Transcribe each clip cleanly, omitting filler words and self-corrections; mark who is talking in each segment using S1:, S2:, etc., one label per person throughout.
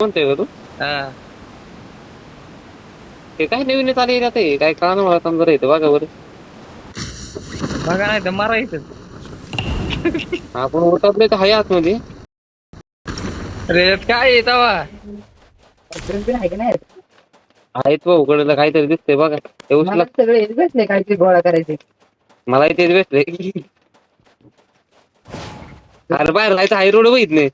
S1: म्हणतोय का तू?
S2: हा
S1: ते काय नवीन आले ना ते काय कळणार मला समजा येतं बघा बरं.
S2: बघा नाही तर मारायचं.
S1: आपण उतरले तर हाय आतमध्ये.
S2: रे काय आहे तवा
S3: आहे की नाही
S1: आहेत भाऊ उघडलं काहीतरी दिसतंय बघा. ते
S3: मला
S1: उचला.
S3: सगळे हेच भेटले काहीतरी गोळा करायचे.
S1: मलाही तेच भेटले. अरे बाहेर जायचं हाय रोड माहित नाही.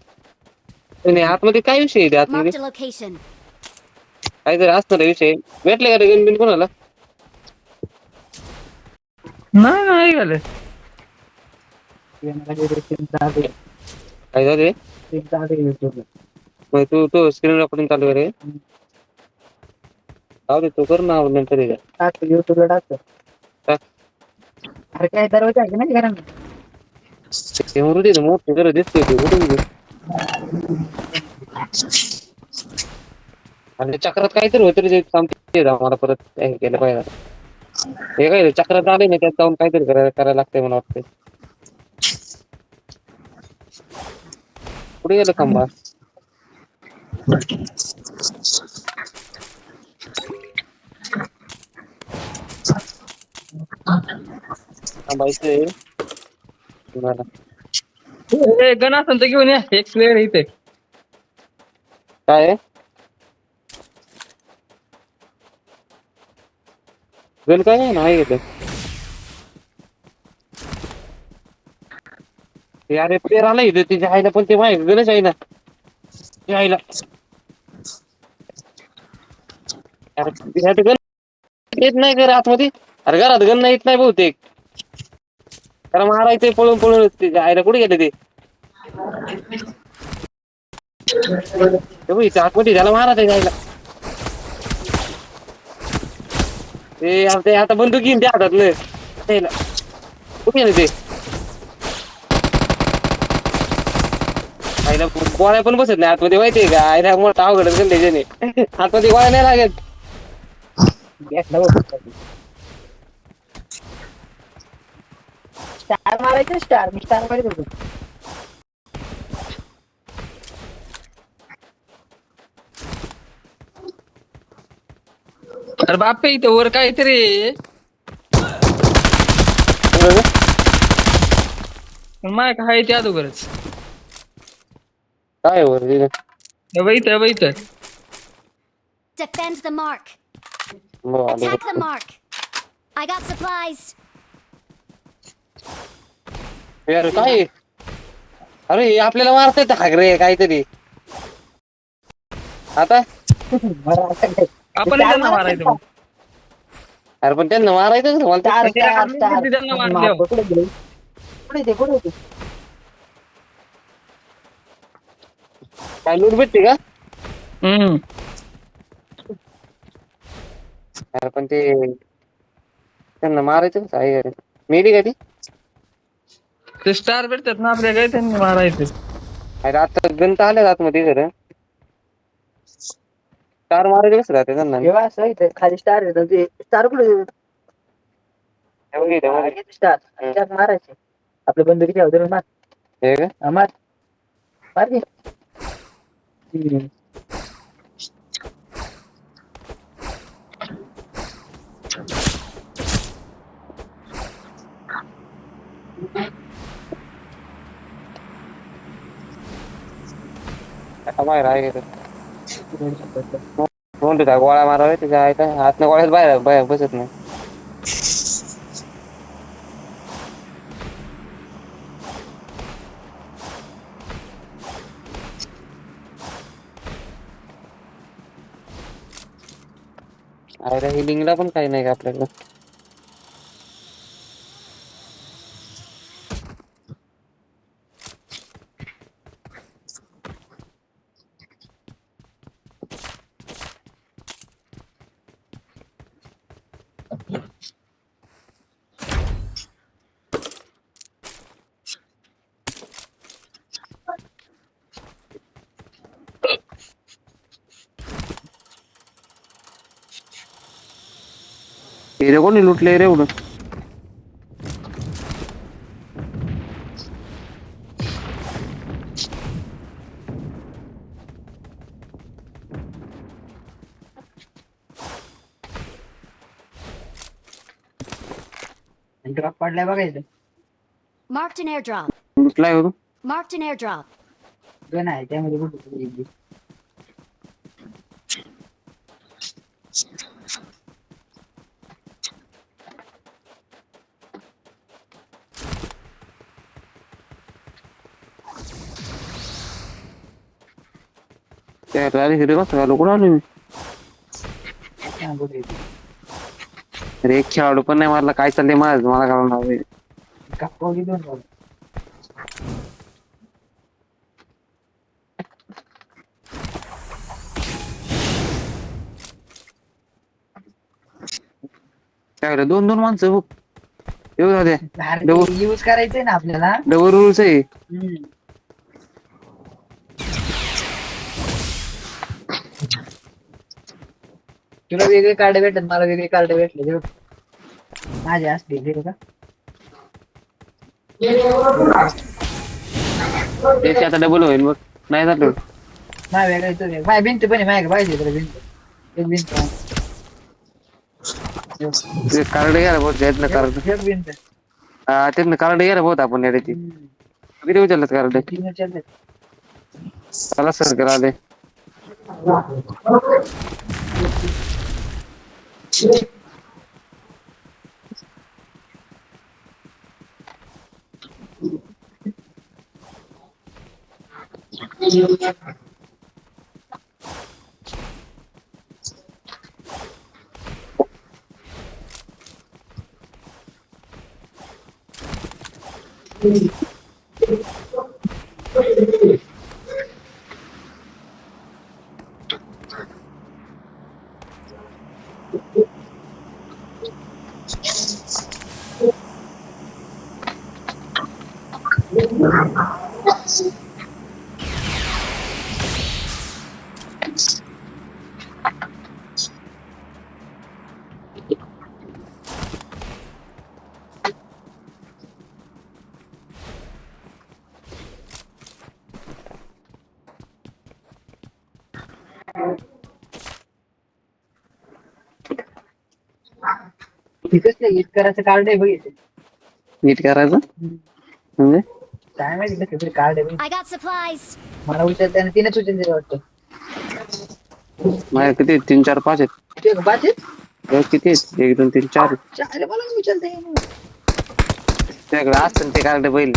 S1: नाही आतमध्ये काय विषय आहे ते आतमध्ये?
S4: Marked a location.
S1: काहीतरी असणार आहे विषय. भेटले का रे गण बिन कोणाला?
S2: नाही नाही झालं.
S1: काय झाले? मग तू स्क्रीन रेकॉर्डिंग चालू आहे रे? जाऊ दे तू कर ना नंतर ये.
S3: टाकतो युट्यूबला टाकतो.
S1: टाक.
S3: अरे काय दरवाजा आहे की नाही घरामध्ये?
S1: समोर दे मोठं घर दिसतंय ते कुठून घे. आणि चक्रात काहीतरी होतं रे ते सांगते मला परत काय केलं पाहिजे. हे काय चक्रात आले ना त्यात जाऊन काहीतरी करायला लागतंय मला वाटतंय. कुठे गेलं खांबा? थांबायचंय मला.
S2: ए, गण असेल तर घेऊन या एक प्लेअर इथे.
S1: काय आहे? गण काय आहे ना आहे घेतलं. ते अरे पेर आला इथं तिच्या आईला पण ते माहिती गणच आहे ना. ते आईला अरे ह्यात गण येत नाही घर आतमध्ये. अरे घरात गण येत नाही बहुतेक. कारण मारायचंय पळून पळून तिच्या आईला कुठे गेले ते? इथं आतमध्ये त्याला मारायचं आईला. ते आता बंदूक घेईन त्या हातातलं. कुठे गेलं ते? आईला गोळ्या पण बसत नाही आतमध्ये माहितीये का? आईला मोठा अवघड त्याने आतमध्ये गोळ्या नाही लागत.
S3: स्टार मारायचं स्टार मी स्टार मारित होतो.
S2: अरे बापे इथं वर काहीतरी माय काय ते अगोदरच
S1: काय वर
S2: इथं
S4: Defend the mark. Attack the mark. I got supplies.
S1: अरे काय? अरे आपल्याला मारता येतं हागरे काहीतरी. आता
S2: आपण त्यांना मारायचं मग.
S1: अरे पण त्यांना मारायचं मला
S3: स्टार
S2: ते
S3: स्टार
S2: आपण
S3: स्टार
S2: त्यांना मारल्यावर.
S3: कुठे गेले? कुठे होते?
S1: काय लूट भेटते का? अरे पण ते त्यांना मारायचं कसं आहे अरे मेली का ती?
S2: ते स्टार भेटतात ना आपल्या काय त्यांनी मारायचं.
S1: अरे आता गंत आल्या आतमध्ये जर स्टार मारायचं कसं राहते त्यांना?
S3: जेव्हा असं इथे खाली स्टार येतात ते स्टार कुठे स्टार स्टार मारायचे. आपल्या बंदुकीच्या अवधीवर मार.
S1: हे का?
S3: मार मार की.
S1: बाहेर आहे म्हणतो त्या गोळ्या मारावे त्याच्या आहे का आतनं गोळ्यात बाहेर बाहेर बसत नाही. अरे हिलिंगला पण काही नाही का आपल्याकडं? हे कोणी लुटले रे एवढं?
S3: ड्रॉप पडलाय बघायचं.
S4: Marked an airdrop.
S1: कुठला आहे हो तू?
S4: Marked an airdrop.
S3: गण आहे त्यामध्ये कुठे
S1: त्या हिरो कसं लोक आलो मी. अरे एक खेळाडू पण नाही मारला. काय चाललंय माझं मला कळणार.
S3: गप्पा दोन
S1: त्याकडे 2-2 माणसं बघ. येऊ झाले
S3: यूज करायचंय ना आपल्याला.
S1: डबल रूल्स आहे.
S3: तुला वेगळे कार्ड भेटत, मला वेगळे कार्ड भेटले. माझे असते ते का
S1: त्याची आता डबल होईल बघ. नाही झालं
S3: माझ्या वेगळं माझ्या भिंत पण आहे. माझ्या पाहिजे तुला भिंत. एक भिंत
S1: कार्ड घ्यायला बहुत त्यातनं कार्ड.
S3: एक भिंत
S1: त्यातनं कार्ड घ्यायला बहुत आपण याची किती उचललं कार्ड.
S3: 3 चालले.
S1: चला सर करा आले.
S3: कसलं यूज करायचं कार्ड आहे बघितलं.
S1: नीट करायचं म्हणजे
S3: काय माहिती कसं तरी कार्ड आहे.
S4: I got supplies.
S3: मला उचलताना 3च उचलते वाटतं.
S1: माझ्या किती 3 4 5 आहेत.
S3: ते बाचे
S1: किती आहेत 1 2 3 4.
S3: चालेल मला उचलते.
S1: त्याकडे असतं ते कार्ड बैल.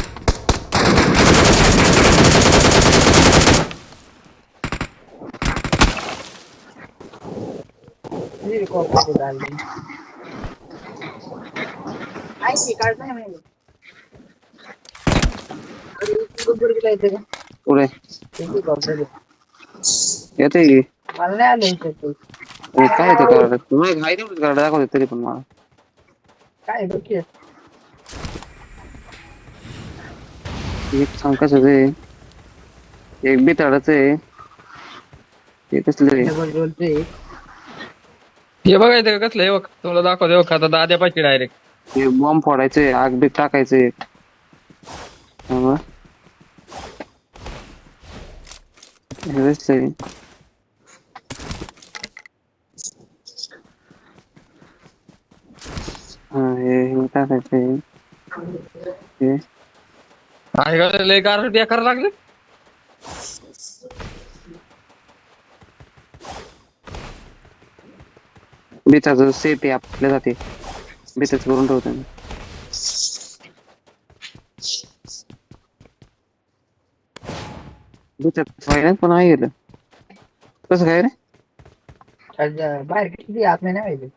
S3: कार्ड नाही माहिती.
S1: पुढे येते की
S3: मला नाही आलं.
S1: काय ते कार्ड. तुम्हाला काय तेवढं कार्ड दाखवते तरी पण मला
S3: काय बघ
S1: एक सांग कसं आहे. एक बिताडच आहे. ते कसलं आहे.
S3: बोलतोय
S2: हे बघायचं का कसलं हे बघ तुला दाखवते बघ आता दाद्या पाहिजे डायरेक्ट.
S1: ते बॉम्ब फोडायचे आग बीग टाकायचे. हे टाकायचे.
S2: आहे का लय गारट करायला लागले.
S1: बिताचं सेट आहे आपल्या जाते. बिताच करून ठेवतो मी. बिताच फायदा पण आहे गेलं. कसं काय रे.
S3: बाहेर किती आत नाही माहिती.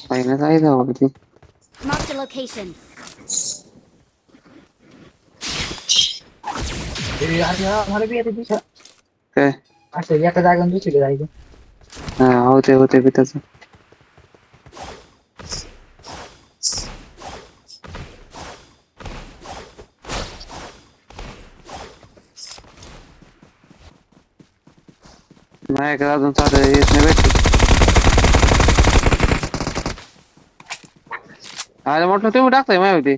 S1: फायनाच आहे जावं ते.
S4: Marked a location.
S3: मला बी येते दिशा.
S1: काय
S3: असं एका जागेवर दुसरीकडे जायचं.
S1: हा होते बिताचं. माझ्याकडे अजून साधं येत नाही भेटते. अरे म्हटलं तुम्ही टाकताय माहिती.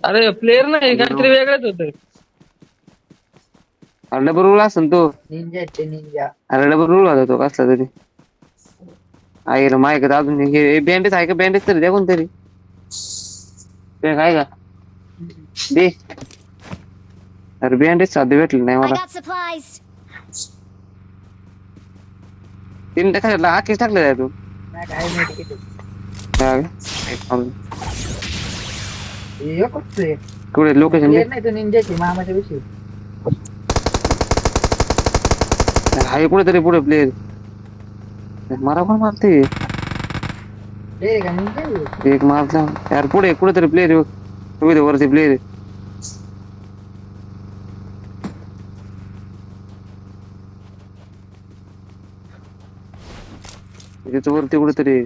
S2: अरे प्लेअर नाही काहीतरी वेगळंच होतं.
S1: अरे डबल रोल असेल तो.
S3: निंजा आहेत ते निंजा.
S1: अरे डबल रोल होता तो कसला तरी. आहे रे माहिती का अजून हे बँडेज आहे का बँडेज तरी द्या कोणतरी ते काय का दे. अरे बँडेज साधं भेटलं नाही
S4: I
S1: मला.
S4: got supplies.
S1: तीन टाकायला आखीच टाकलं आहे तू.
S3: नाही काय माहिती किती.
S1: हा का?
S3: हे कुठे
S1: कुठे लोकेशन दे.
S3: नाही तो निंजाची मामाच्या विषयी.
S1: आहे कुठेतरी पुढे प्लेअर. मारा पण मारते
S3: हे का निंजा
S1: एक मारला यार पुढे कुठेतरी प्लेअर वरती प्लेअर. त्याच्या वरती कुठेतरी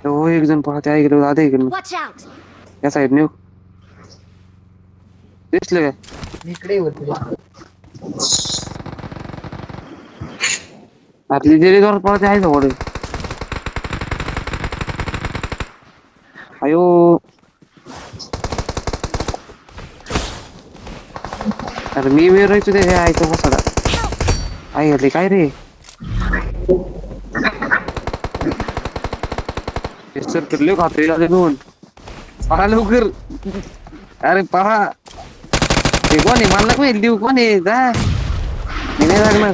S1: हो एक जण पळते ऐकलं आधा इकडनं
S4: Watch out.
S1: या साईड नेऊ दिसलं काय
S3: इकडे होते.
S1: आपली जेरी जोरात पळते आहे का पुढे. अयो अरे मी राहायचो ते आयचं मसाला आई घातली काय रे. सर फिरले खात्री झाले दोन पहा लवकर. अरे पहा ते कोण आहे मला नको देऊ कोण आहे जा मी नाही लागणार.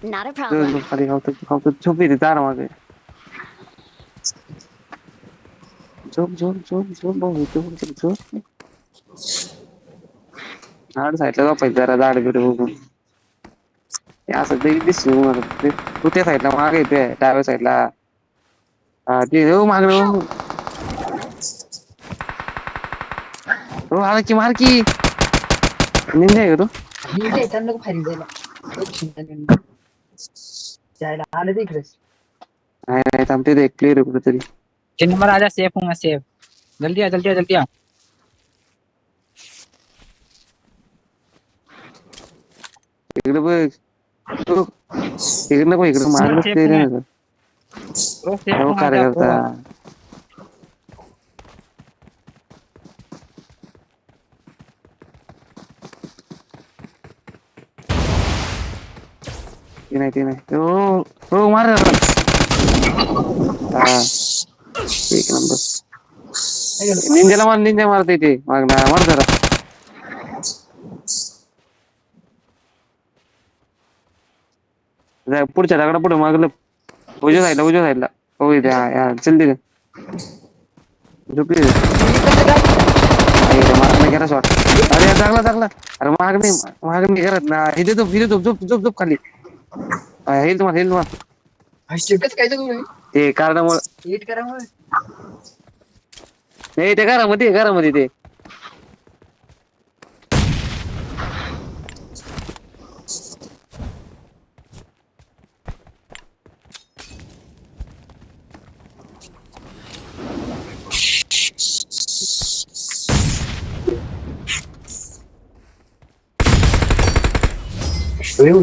S4: Not a problem.
S1: खाली खावतो झोप येते तारा मागे. झोप झोप झोप झोप भाऊ झोप झोप. झाड साईडला झोपायचं जरा झाड बिड बघून. असं तरी दिसू मला तू त्या साईडला मागे येते डाव्या साईडला. हा ते हो मागं हो. हो आला की मार की निंदा आहे का तू.
S3: निंजा आहे त्यांना फायरिंग द्यायला. जायला आलं तिकडेच.
S1: नाही थांबते एक प्लेअर कुठेतरी.
S5: नंबर आ जा सेफ हूँ मैं सेफ जल्दी आ जल्दी आ जल्दी आ
S1: इकडे बघ इकडे नको इकडे मागच प्लेअर आहे ना.
S5: प्रो सेफ
S1: हो
S5: हूँ आ
S1: कार्य
S5: जा
S1: करता ते नाही हो हो मार हा एक नंबर. निंजाला मार निंजा मारते ते माग मार जरा. पुढच्या दगडा पुढे मागलं उजव्या साईडला हो इथे हा चल दे झोपली मागणं गेला शॉट. अरे चांगला अरे मागणी करत ना हे देतो झोप खाली हेल तुम्हाला
S3: स्टेटस काय तुम्ही
S1: ते कारणामुळे
S3: एट करा मग.
S1: नाही ते घरामध्ये ते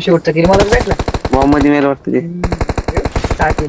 S3: शेवटचा गेम मला भेटला.
S1: बॉम्ब मध्ये मेल वाटतं ते.
S3: टाकेल